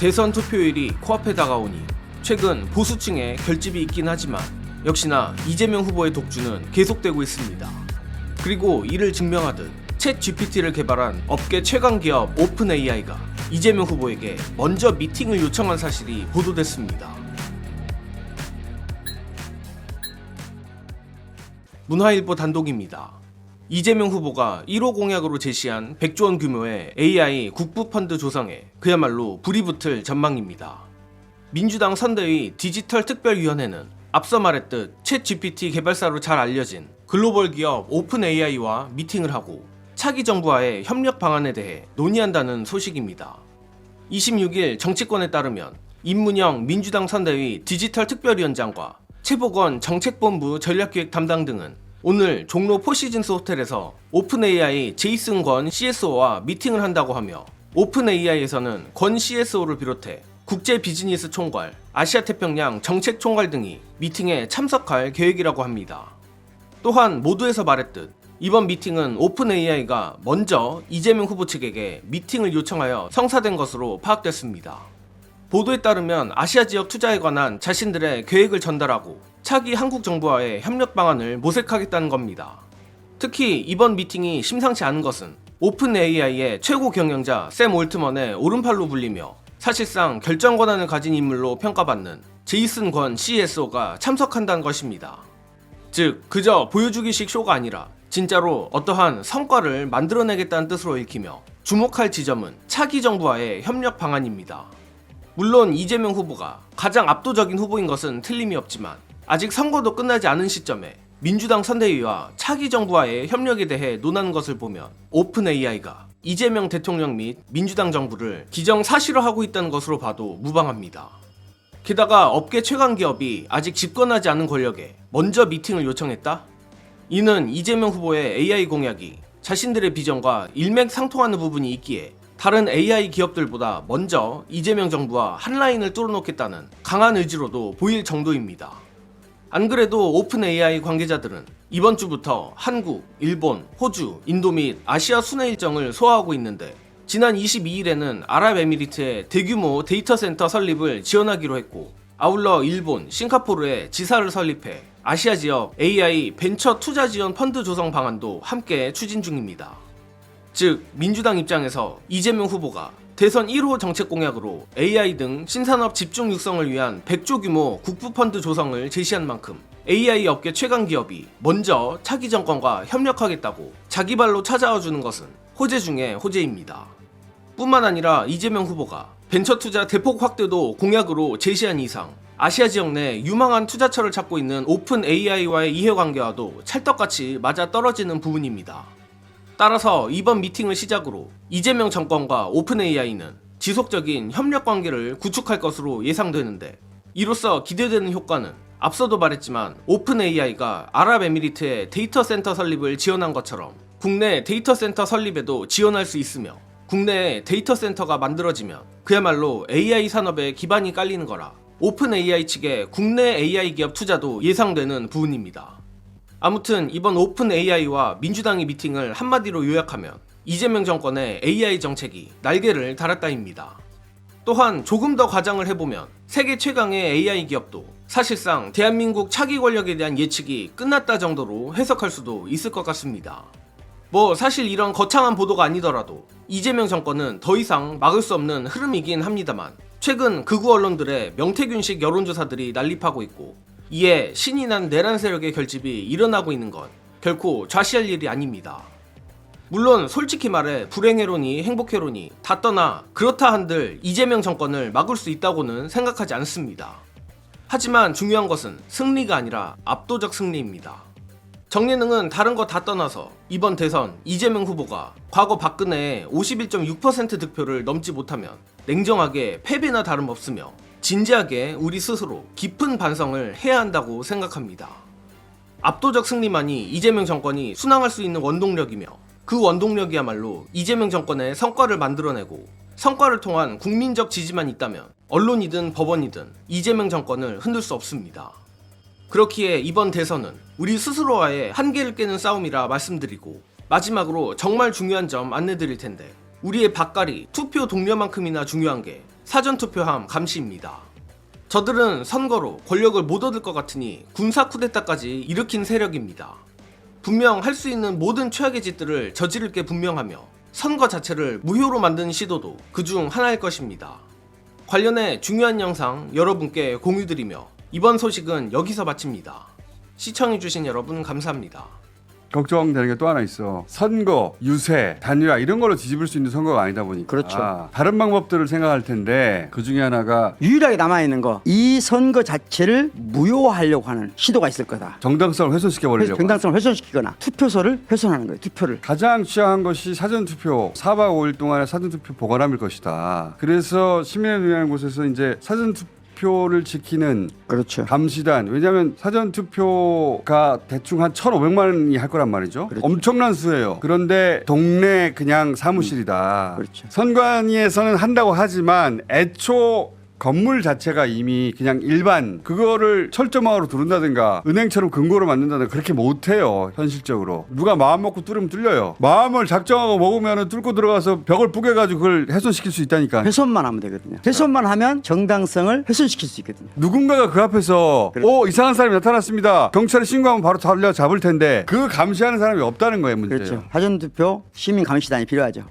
대선 투표일이 코앞에 다가오니 최근 보수층에 결집이 있긴 하지만 역시나 이재명 후보의 독주는 계속되고 있습니다. 그리고 이를 증명하듯 챗 GPT를 개발한 업계 최강 기업 오픈 AI가 이재명 후보에게 먼저 미팅을 요청한 사실이 보도됐습니다. 문화일보 단독입니다. 이재명 후보가 1호 공약으로 제시한 100조 원 규모의 AI 국부펀드 조성에 그야말로 불이 붙을 전망입니다. 민주당 선대위 디지털특별위원회는 앞서 말했듯 챗 GPT 개발사로 잘 알려진 글로벌 기업 오픈 AI와 미팅을 하고 차기 정부와의 협력 방안에 대해 논의한다는 소식입니다. 26일 정치권에 따르면 임문영 민주당 선대위 디지털특별위원장과 최복원 정책본부 전략기획 담당 등은 오늘 종로 포시즌스 호텔에서 오픈AI 제이슨 권 CSO와 미팅을 한다고 하며 오픈AI에서는 권 CSO를 비롯해 국제 비즈니스 총괄, 아시아태평양 정책 총괄 등이 미팅에 참석할 계획이라고 합니다. 또한 모두에서 말했듯 이번 미팅은 오픈AI가 먼저 이재명 후보 측에게 미팅을 요청하여 성사된 것으로 파악됐습니다. 보도에 따르면 아시아 지역 투자에 관한 자신들의 계획을 전달하고 차기 한국 정부와의 협력 방안을 모색하겠다는 겁니다. 특히 이번 미팅이 심상치 않은 것은 오픈 AI의 최고 경영자 샘 올트먼의 오른팔로 불리며 사실상 결정 권한을 가진 인물로 평가받는 제이슨 권 CSO가 참석한다는 것입니다. 즉, 그저 보여주기식 쇼가 아니라 진짜로 어떠한 성과를 만들어내겠다는 뜻으로 읽히며 주목할 지점은 차기 정부와의 협력 방안입니다. 물론 이재명 후보가 가장 압도적인 후보인 것은 틀림이 없지만 아직 선거도 끝나지 않은 시점에 민주당 선대위와 차기 정부와의 협력에 대해 논하는 것을 보면 오픈 AI가 이재명 대통령 및 민주당 정부를 기정사실화하고 있다는 것으로 봐도 무방합니다. 게다가 업계 최강 기업이 아직 집권하지 않은 권력에 먼저 미팅을 요청했다? 이는 이재명 후보의 AI 공약이 자신들의 비전과 일맥상통하는 부분이 있기에 다른 AI 기업들보다 먼저 이재명 정부와 한 라인을 뚫어놓겠다는 강한 의지로도 보일 정도입니다. 안 그래도 오픈 AI 관계자들은 이번 주부터 한국, 일본, 호주, 인도 및 아시아 순회 일정을 소화하고 있는데 지난 22일에는 아랍에미리트의 대규모 데이터 센터 설립을 지원하기로 했고 아울러 일본, 싱가포르에 지사를 설립해 아시아 지역 AI 벤처 투자 지원 펀드 조성 방안도 함께 추진 중입니다. 즉, 민주당 입장에서 이재명 후보가 대선 1호 정책 공약으로 AI 등 신산업 집중 육성을 위한 100조 규모 국부펀드 조성을 제시한 만큼 AI 업계 최강 기업이 먼저 차기 정권과 협력하겠다고 자기 발로 찾아와 주는 것은 호재 중의 호재입니다. 뿐만 아니라 이재명 후보가 벤처 투자 대폭 확대도 공약으로 제시한 이상 아시아 지역 내 유망한 투자처를 찾고 있는 오픈 AI와의 이해관계와도 찰떡같이 맞아 떨어지는 부분입니다. 따라서 이번 미팅을 시작으로 이재명 정권과 오픈 AI는 지속적인 협력 관계를 구축할 것으로 예상되는데 이로써 기대되는 효과는 앞서도 말했지만 오픈 AI가 아랍에미리트의 데이터 센터 설립을 지원한 것처럼 국내 데이터 센터 설립에도 지원할 수 있으며 국내에 데이터 센터가 만들어지면 그야말로 AI 산업에 기반이 깔리는 거라 오픈 AI 측의 국내 AI 기업 투자도 예상되는 부분입니다. 아무튼 이번 오픈 AI와 민주당의 미팅을 한마디로 요약하면 이재명 정권의 AI 정책이 날개를 달았다입니다. 또한 조금 더 과장을 해보면 세계 최강의 AI 기업도 사실상 대한민국 차기 권력에 대한 예측이 끝났다 정도로 해석할 수도 있을 것 같습니다. 사실 이런 거창한 보도가 아니더라도 이재명 정권은 더 이상 막을 수 없는 흐름이긴 합니다만 최근 극우 언론들의 명태균식 여론조사들이 난립하고 있고 이에 신이 난 내란 세력의 결집이 일어나고 있는 건 결코 좌시할 일이 아닙니다. 물론 솔직히 말해 불행해로니 행복해로니 다 떠나 그렇다 한들 이재명 정권을 막을 수 있다고는 생각하지 않습니다. 하지만 중요한 것은 승리가 아니라 압도적 승리입니다. 정예능은 다른 거 다 떠나서 이번 대선 이재명 후보가 과거 박근혜의 51.6% 득표를 넘지 못하면 냉정하게 패배나 다름없으며 진지하게 우리 스스로 깊은 반성을 해야 한다고 생각합니다. 압도적 승리만이 이재명 정권이 순항할 수 있는 원동력이며 그 원동력이야말로 이재명 정권의 성과를 만들어내고 성과를 통한 국민적 지지만 있다면 언론이든 법원이든 이재명 정권을 흔들 수 없습니다. 그렇기에 이번 대선은 우리 스스로와의 한계를 깨는 싸움이라 말씀드리고 마지막으로 정말 중요한 점 안내드릴 텐데 우리의 밥갈이 투표 동료만큼이나 중요한 게 사전투표함 감시입니다. 저들은 선거로 권력을 못 얻을 것 같으니 군사 쿠데타까지 일으킨 세력입니다. 분명 할 수 있는 모든 최악의 짓들을 저지를 게 분명하며 선거 자체를 무효로 만드는 시도도 그중 하나일 것입니다. 관련해 중요한 영상 여러분께 공유드리며 이번 소식은 여기서 마칩니다. 시청해주신 여러분 감사합니다. 걱정되는 게 또 하나 있어. 선거, 유세, 단일화 이런 걸로 뒤집을 수 있는 선거가 아니다 보니까 그렇죠. 다른 방법들을 생각할 텐데 그 중에 하나가 유일하게 남아있는 거 이 선거 자체를 무효화하려고 하는 시도가 있을 거다. 정당성을 훼손시켜 버리려고. 정당성을 훼손시키거나 투표소를 훼손하는 거예요. 투표를. 가장 취약한 것이 사전투표 4박 5일 동안의 사전투표 보관함일 것이다. 그래서 시민을 위한 곳에서 이제 사전투표를 지키는 그렇죠. 감시단. 왜냐하면 사전투표가 대충 한 1,500만이 할 거란 말이죠. 그렇죠. 엄청난 수예요. 그런데 동네 그냥 사무실이다. 그렇죠. 선관위에서는 한다고 하지만 애초 건물 자체가 이미 그냥 일반 그거를 철조망으로 두른다든가 은행처럼 금고로 만든다든가 그렇게 못해요. 현실적으로 누가 마음 먹고 뚫으면 뚫려요. 마음을 작정하고 먹으면 뚫고 들어가서 벽을 뿌개가지고 그걸 훼손시킬 수 있다니까. 훼손만 하면 되거든요. 훼손만 하면 정당성을 훼손시킬 수 있거든요. 누군가가 그 앞에서 이상한 사람이 나타났습니다. 경찰에 신고하면 바로 잡을 텐데 그 감시하는 사람이 없다는 거예요. 문제예요. 그렇죠. 사전투표 시민 감시단이 필요하죠.